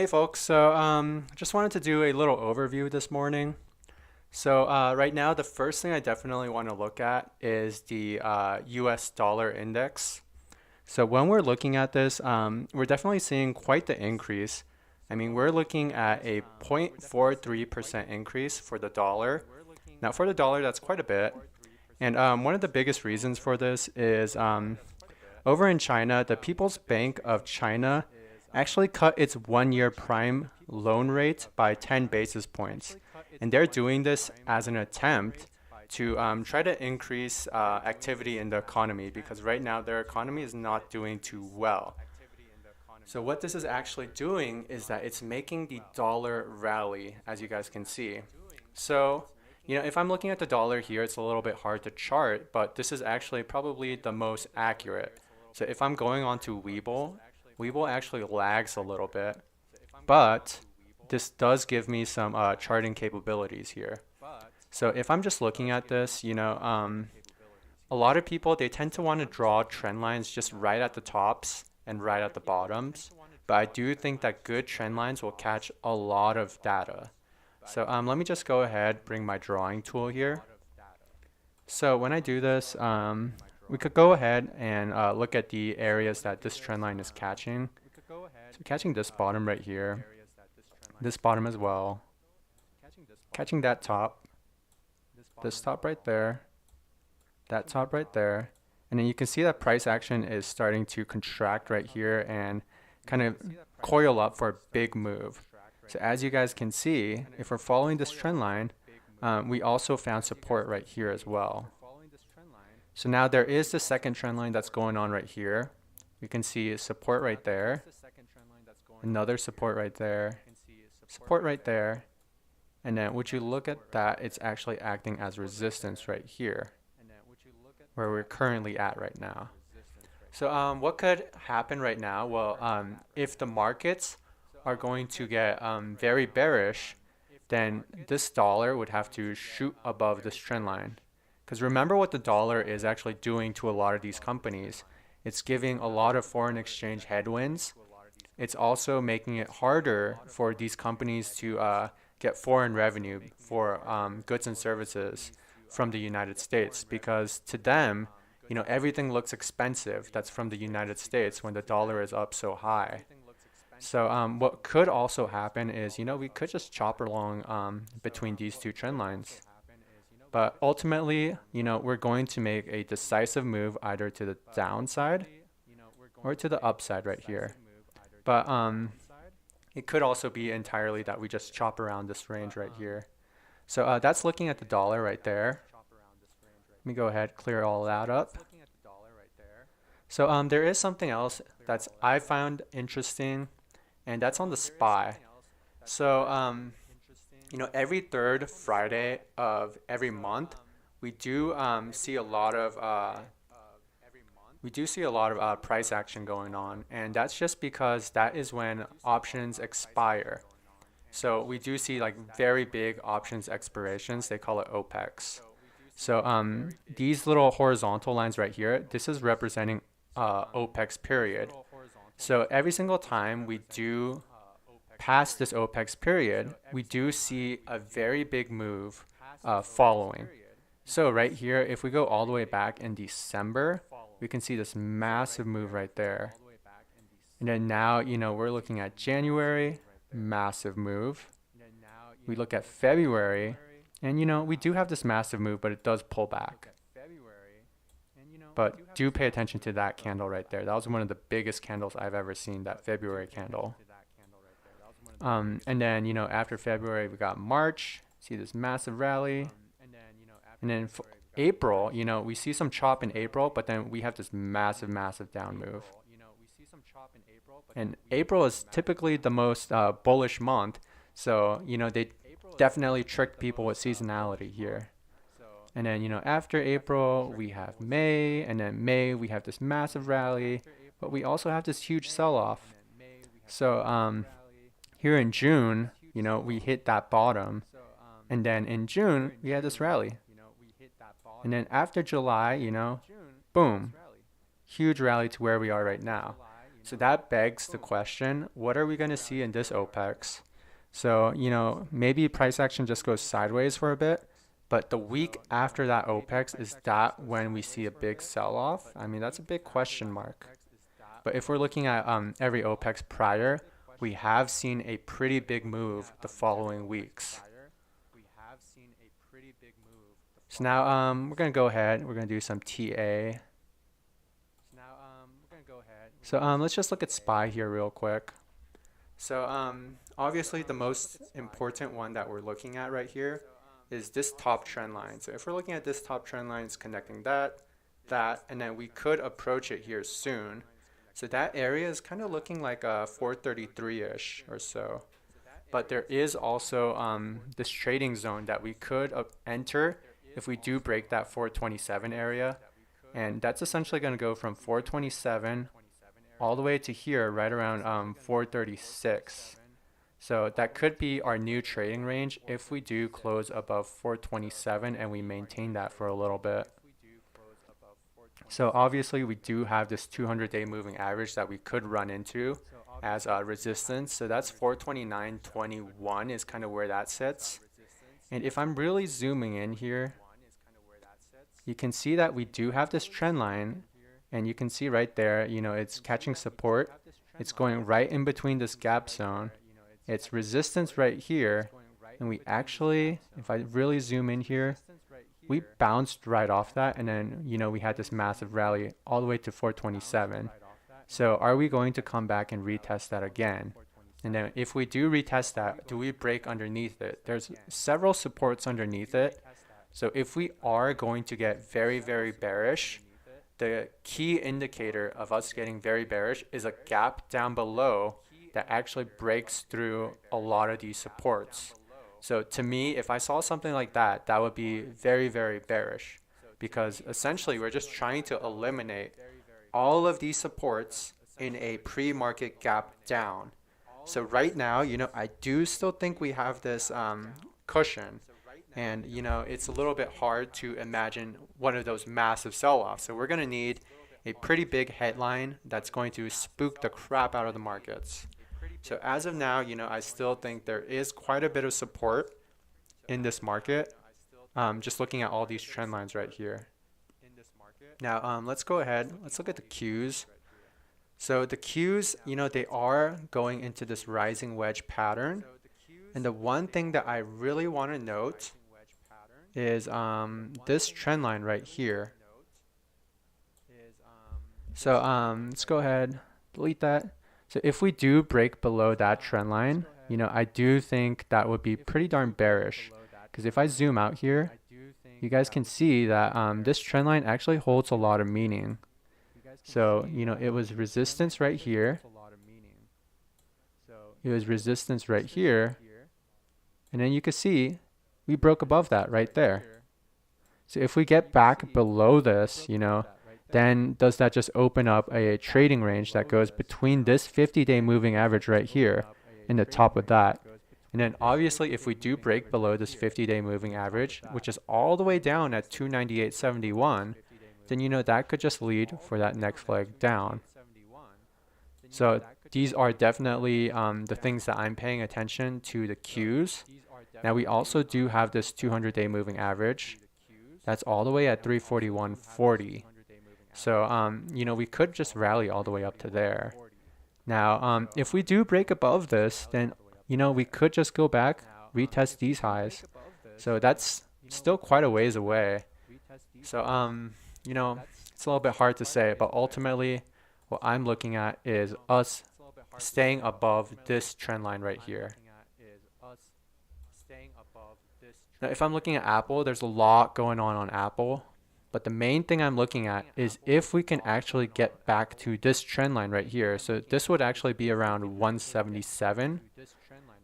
Hey folks, just wanted to do a little overview this morning. Right now, the first thing I definitely want to look at is the US dollar index. So when we're looking at this, we're definitely seeing quite the increase. I mean, we're looking at a 0.43% increase for the dollar. Now, for the dollar, that's quite a bit. And one of the biggest reasons for this is over in China, the People's Bank of China actually cut its 1 year prime loan rate by 10 basis points. And they're doing this as an attempt to try to increase activity in the economy because right now their economy is not doing too well. So what this is actually doing is that it's making the dollar rally, as you guys can see. So, if I'm looking at the dollar here, it's a little bit hard to chart, but this is actually probably the most accurate. So if I'm going on to Weeble actually lags a little bit, but this does give me some charting capabilities here. So if I'm just looking at this, a lot of people, they tend to want to draw trend lines just right at the tops and right at the bottoms. But I do think that good trend lines will catch a lot of data. So let me just go ahead, bring my drawing tool here. So when I do this, we could go ahead and look at the areas that this trend line is catching. So catching this bottom right here, this bottom as well, catching that top, this top right there, that top right there, and then you can see that price action is starting to contract right here and kind of coil up for a big move. So as you guys can see, if we're following this trend line, we also found support right here as well. So now there is the second trend line that's going on right here. We can see support right there, another support right there, support right there, and then would you look at that, it's actually acting as resistance right here, where we're currently at right now. So what could happen right now? Well, if the markets are going to get very bearish, then this dollar would have to shoot above this trend line. Because remember what the dollar is actually doing to a lot of these companies. It's giving a lot of foreign exchange headwinds. It's also making it harder for these companies to get foreign revenue for goods and services from the United States because to them, everything looks expensive that's from the United States when the dollar is up so high. So what could also happen is, we could just chop along between these two trend lines. But ultimately, we're going to make a decisive move either to the downside or to the upside right here. But it could also be entirely that we just chop around this range right here. So that's looking at the dollar right there. Let me go ahead, clear all that up. So there is something else that's I found interesting, and that's on the SPY. So every third Friday of every month, we do see a lot of price action going on, and that's just because that is when options expire. So we do see like very big options expirations. They call it OPEX. So these little horizontal lines right here, this is representing OPEX period. So every single time we do past this OPEX period, we do see a very big move following. So right here, if we go all the way back in December, we can see this massive move right there. And then now, we're looking at January, massive move. We look at February, and we do have this massive move, but it does pull back. But do pay attention to that candle right there. That was one of the biggest candles I've ever seen, that February candle. And then, after February, we got March, see this massive rally. And then April, we see some chop in April, but then we have this massive, massive down move. And April is typically the most bullish month. So, they definitely tricked people with seasonality here. And then, after April, we have May. And then May, we have this massive rally. But we also have this huge sell-off. So, here in June, we hit that bottom. And then in June, we had this rally. And then after July, boom, huge rally to where we are right now. So that begs the question, what are we going to see in this OPEX? So, maybe price action just goes sideways for a bit, but the week after that OPEX, is that when we see a big sell-off? I mean, that's a big question mark. But if we're looking at every OPEX prior, we have seen a pretty big move the following weeks. So now we're going to go ahead, we're going to do some TA. So let's just look at SPY here real quick. So obviously the most important one that we're looking at right here is this top trend line. So if we're looking at this top trend line, it's connecting that, and then we could approach it here soon. So that area is kind of looking like a 433-ish or so. But there is also this trading zone that we could enter if we do break that 427 area. And that's essentially going to go from 427 all the way to here, right around 436. So that could be our new trading range if we do close above 427 and we maintain that for a little bit. So obviously we do have this 200-day moving average that we could run into as resistance. So that's 429.21 is kind of where that sits. And if I'm really zooming in here, you can see that we do have this trend line, and you can see right there, it's catching support. It's going right in between this gap zone. It's resistance right here, and we actually, if I really zoom in here, we bounced right off that, and then we had this massive rally all the way to 427. So are we going to come back and retest that again? And then if we do retest that, do we break underneath it? There's several supports underneath it. So if we are going to get very, very bearish, the key indicator of us getting very bearish is a gap down below that actually breaks through a lot of these supports. So to me, if I saw something like that, that would be very, very bearish, because essentially we're just trying to eliminate all of these supports in a pre-market gap down. So right now, I do still think we have this cushion. And, it's a little bit hard to imagine one of those massive sell-offs. So we're going to need a pretty big headline that's going to spook the crap out of the markets. So as of now, I still think there is quite a bit of support in this market. Just looking at all these trend lines right here. Now, let's go ahead. Let's look at the Qs. So the Qs, they are going into this rising wedge pattern. And the one thing that I really want to note is this trend line right here. So let's go ahead, delete that. So if we do break below that trend line, I do think that would be pretty darn bearish. Because if I zoom out here, you guys can see that this trend line actually holds a lot of meaning. So, it was resistance right here. It was resistance right here. And then you can see we broke above that right there. So if we get back below this, then does that just open up a trading range that goes between this 50-day moving average right here and the top of that? And then obviously if we do break below this 50-day moving average, which is all the way down at 298.71, then that could just lead for that next leg down. So these are definitely the things that I'm paying attention to, the Qs. Now we also do have this 200-day moving average. That's all the way at 341.40. So, we could just rally all the way up to there. Now, if we do break above this, then, we could just go back, retest these highs. So that's still quite a ways away. So, it's a little bit hard to say, but ultimately what I'm looking at is us staying above this trend line right here. Now, if I'm looking at Apple, there's a lot going on Apple. But the main thing I'm looking at is if we can actually get back to this trend line right here. So this would actually be around 177.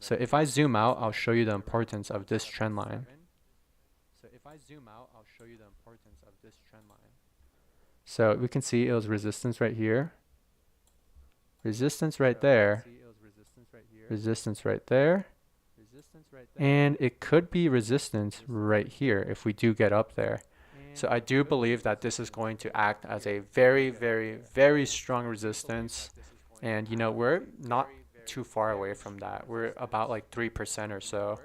So if I zoom out, I'll show you the importance of this trend line. So we can see it was resistance right here. Resistance right there. Resistance right there. And it could be resistance right here if we do get up there. So I do believe that this is going to act as a very, very, very strong resistance And we're not too far away from that. We're about like 3% or so.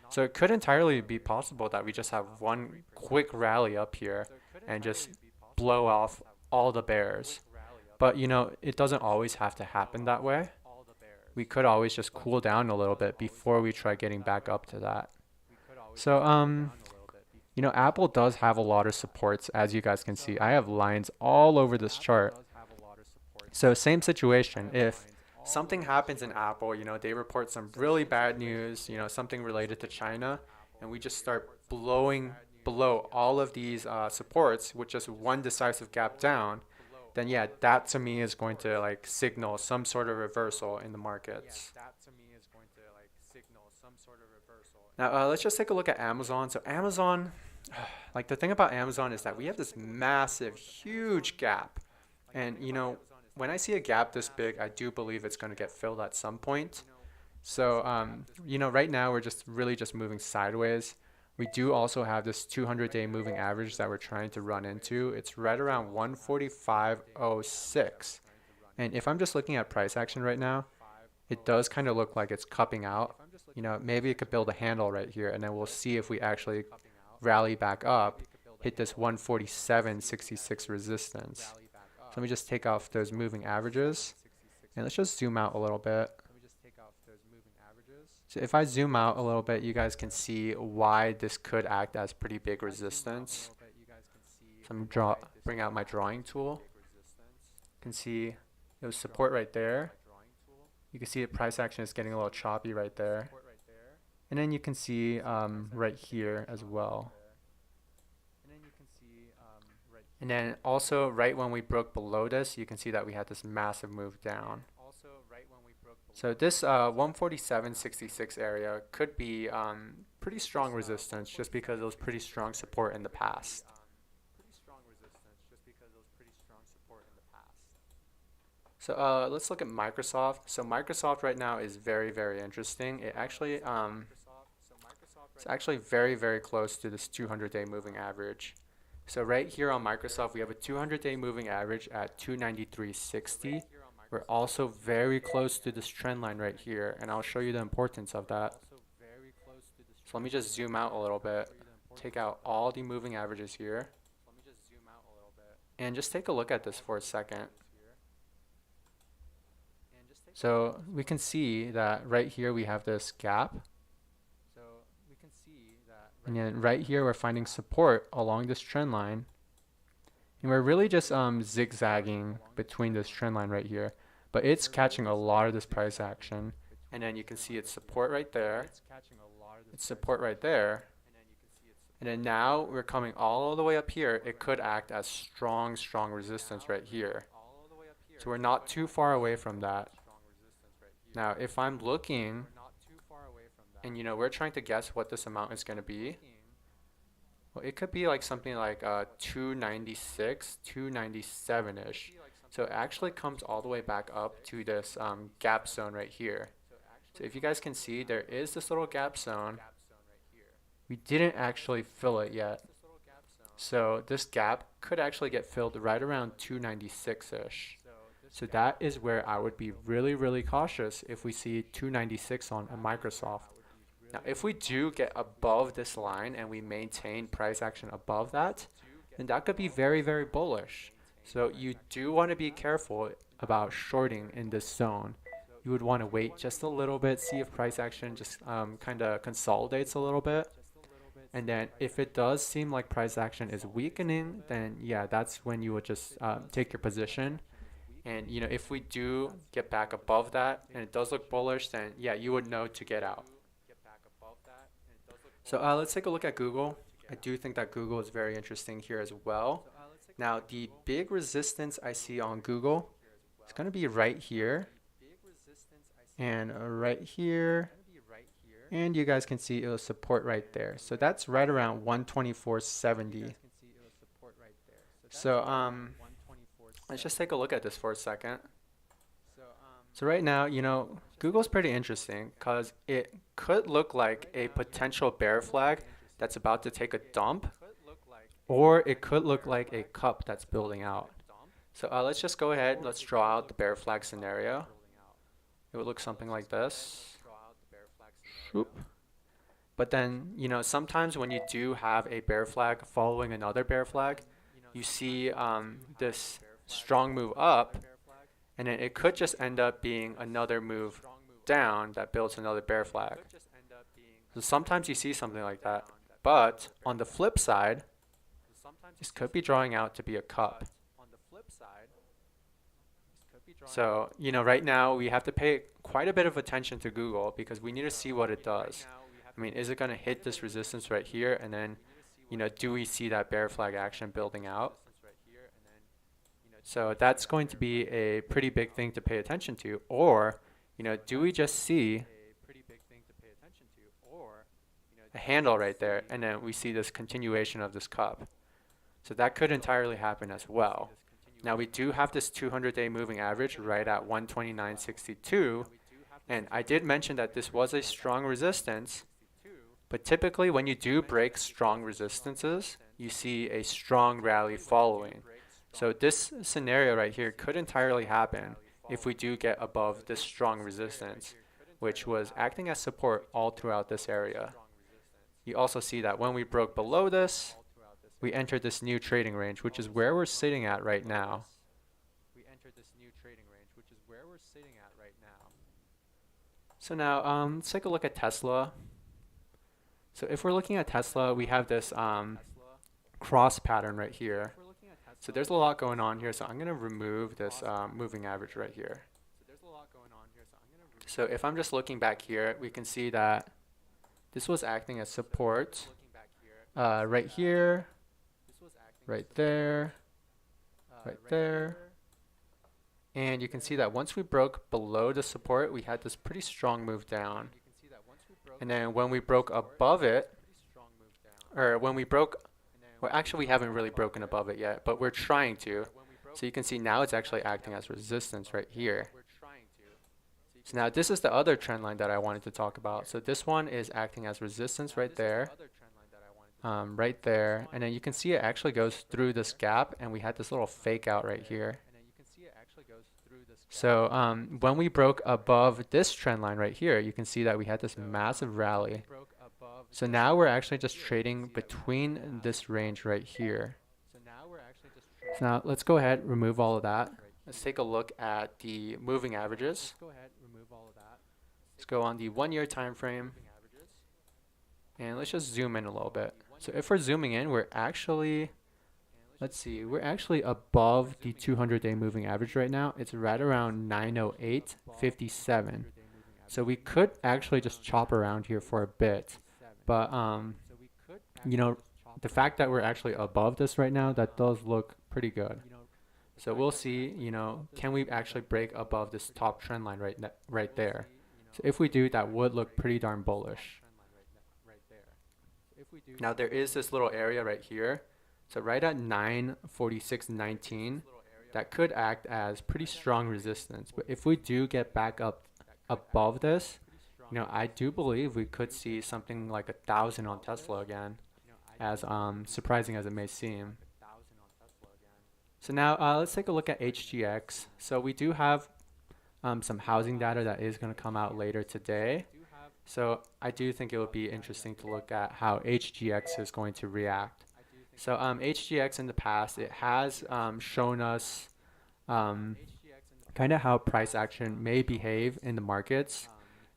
So it could entirely be possible that we just have one quick rally up here and just blow off all the bears. But it doesn't always have to happen that way. We could always just cool down a little bit before we try getting back up to that. So Apple does have a lot of supports, as you guys can see. I have lines all over this chart. So same situation. If something happens in Apple, they report some really bad news, something related to China, and we just start blowing below all of these supports with just one decisive gap down, then yeah, that to me is going to like signal some sort of reversal in the markets. Now let's just take a look at Amazon. So Amazon, like the thing about Amazon is that we have this massive, huge gap, and when I see a gap this big, I do believe it's going to get filled at some point. So, right now we're just really just moving sideways. We do also have this 200-day moving average that we're trying to run into. It's right around 145.06. And if I'm just looking at price action right now, it does kind of look like it's cupping out. Maybe it could build a handle right here, and then we'll see if we actually rally back up, hit this 147.66 resistance. So let me just take off those moving averages, and let's just zoom out a little bit. So if I zoom out a little bit, you guys can see why this could act as pretty big resistance. So I'm bring out my drawing tool. You can see there's support right there. You can see the price action is getting a little choppy right there. And then you can see right here as well. And then also right when we broke below this, you can see that we had this massive move down. So this 147.66 area could be pretty strong resistance just because it was pretty strong support in the past. So let's look at Microsoft. So Microsoft right now is very, very interesting. It's actually very, very close to this 200-day moving average. So right here on Microsoft, we have a 200-day moving average at 293.60. We're also very close to this trend line right here, and I'll show you the importance of that. So let me just zoom out a little bit, take out all the moving averages here, and just take a look at this for a second. So we can see that right here we have this gap. And then right here we're finding support along this trend line. And we're really just zigzagging between this trend line right here. But it's catching a lot of this price action. And then you can see its support right there. It's support right there. And then now we're coming all the way up here. It could act as strong, strong resistance right here. So we're not too far away from that. Now, if I'm looking, and we're trying to guess what this amount is going to be, well, it could be like something like 296, 297-ish. So it actually comes all the way back up to this gap zone right here. So if you guys can see, there is this little gap zone. We didn't actually fill it yet. So this gap could actually get filled right around 296-ish. So that is where I would be really, really cautious if we see 296 on a Microsoft. Now, if we do get above this line and we maintain price action above that, then that could be very, very bullish. So you do want to be careful about shorting in this zone. You would want to wait just a little bit, see if price action just kind of consolidates a little bit. And then if it does seem like price action is weakening, then yeah, that's when you would just take your position. And if we do get back above that and it does look bullish, then yeah, you would know to get out. So let's take a look at Google. I do think that Google is very interesting here as well. Now, the big resistance I see on Google is going to be right here and right here. And you guys can see it will support right there. So that's right around 124.70. So let's just take a look at this for a second. So right now, Google's pretty interesting because it could look like a potential bear flag that's about to take a dump, or it could look like a cup that's building out. So let's just go ahead, let's draw out the bear flag scenario. It would look something like this. Shoop. But then, sometimes when you do have a bear flag following another bear flag, you see this strong move up, and then it could just end up being another move down that builds another bear flag. So sometimes you see something like that. But on the flip side, this could be drawing out to be a cup. So, right now we have to pay quite a bit of attention to Google because we need to see what it does. I mean, is it going to hit this resistance right here? And then, do we see that bear flag action building out? So that's going to be a pretty big thing to pay attention to. Or, do we just see a handle right there and then we see this continuation of this cup? So that could entirely happen as well. Now we do have this 200-day moving average right at 129.62, and I did mention that this was a strong resistance, but typically when you do break strong resistances, you see a strong rally following. So this scenario right here could entirely happen if we do get above this strong resistance, which was acting as support all throughout this area. You also see that when we broke below this, we entered this new trading range, which is where we're sitting at right now. So now, let's take a look at Tesla. So if we're looking at Tesla, we have this cross pattern right here. So there's a lot going on here, so I'm going to remove this moving average right here. So if I'm just looking back here, we can see that this was acting as support right here, right there, right there. And you can see that once we broke below the support, we had this pretty strong move down. And then when we broke above it, or when we broke, well, actually we haven't really broken above it yet, but we're trying to. So you can see now it's actually acting as resistance right here. So now this is the other trend line that I wanted to talk about. So this one is acting as resistance right there. Right there, and then you can see it actually goes through this gap, and we had this little fake out right here. So when we broke above this trend line right here, you can see that we had this massive rally. So now we're actually just trading between this range right here. So now let's go ahead, remove all of that. Let's take a look at the moving averages. Let's go on the 1 year time frame, and let's just zoom in a little bit. So if we're zooming in, we're actually, let's see, we're actually above the 200-day moving average right now. It's right around 908.57. So we could actually just chop around here for a bit. But, the fact that we're actually above this right now, that does look pretty good. So we'll see, can we actually break above this top trend line right there? So if we do, that would look pretty darn bullish. Now there is this little area right here. So right at 946.19, that could act as pretty strong resistance. But if we do get back up above this, I do believe we could see something like 1,000 on Tesla again, as surprising as it may seem. So now let's take a look at HGX. So we do have some housing data that is going to come out later today. So I do think it would be interesting to look at how HGX is going to react. So HGX in the past, it has shown us kind of how price action may behave in the markets.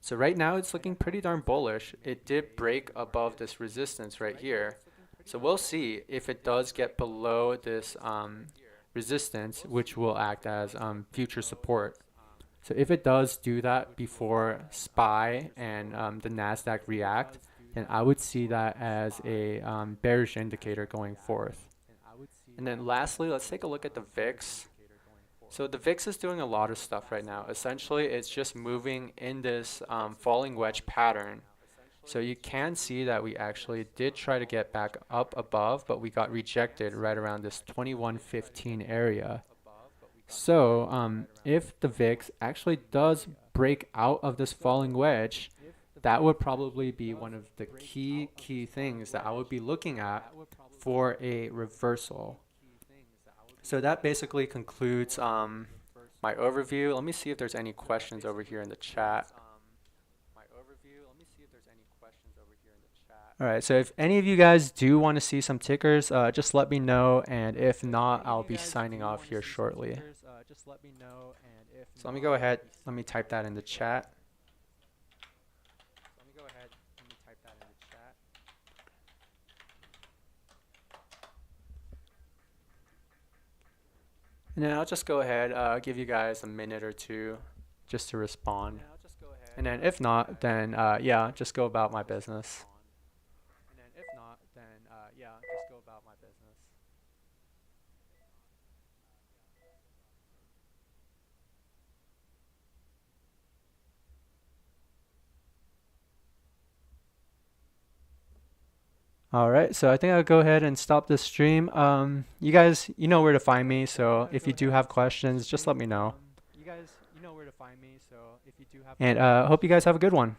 So right now it's looking pretty darn bullish. It did break above this resistance right here. So we'll see if it does get below this resistance, which will act as future support. So if it does do that before SPY and the NASDAQ react, then I would see that as a bearish indicator going forth. And then lastly, let's take a look at the VIX. So the VIX is doing a lot of stuff right now. Essentially, it's just moving in this falling wedge pattern. So you can see that we actually did try to get back up above, but we got rejected right around this 2115 area. So if the VIX actually does break out of this falling wedge, that would probably be one of the key things that I would be looking at for a reversal. So that basically concludes my overview. Let me see if there's any questions over here in the chat. All right, so if any of you guys do want to see some tickers, just let me know, and if not, I'll be signing off here shortly. So let me go ahead, let me type that in the chat. And then I'll just go ahead, give you guys a minute or two just to respond. And then if not, then yeah, just go about my business. All right, so I think I'll go ahead and stop this stream. You guys, you know where to find me, so if you do have questions, just let me know. And hope you guys have a good one.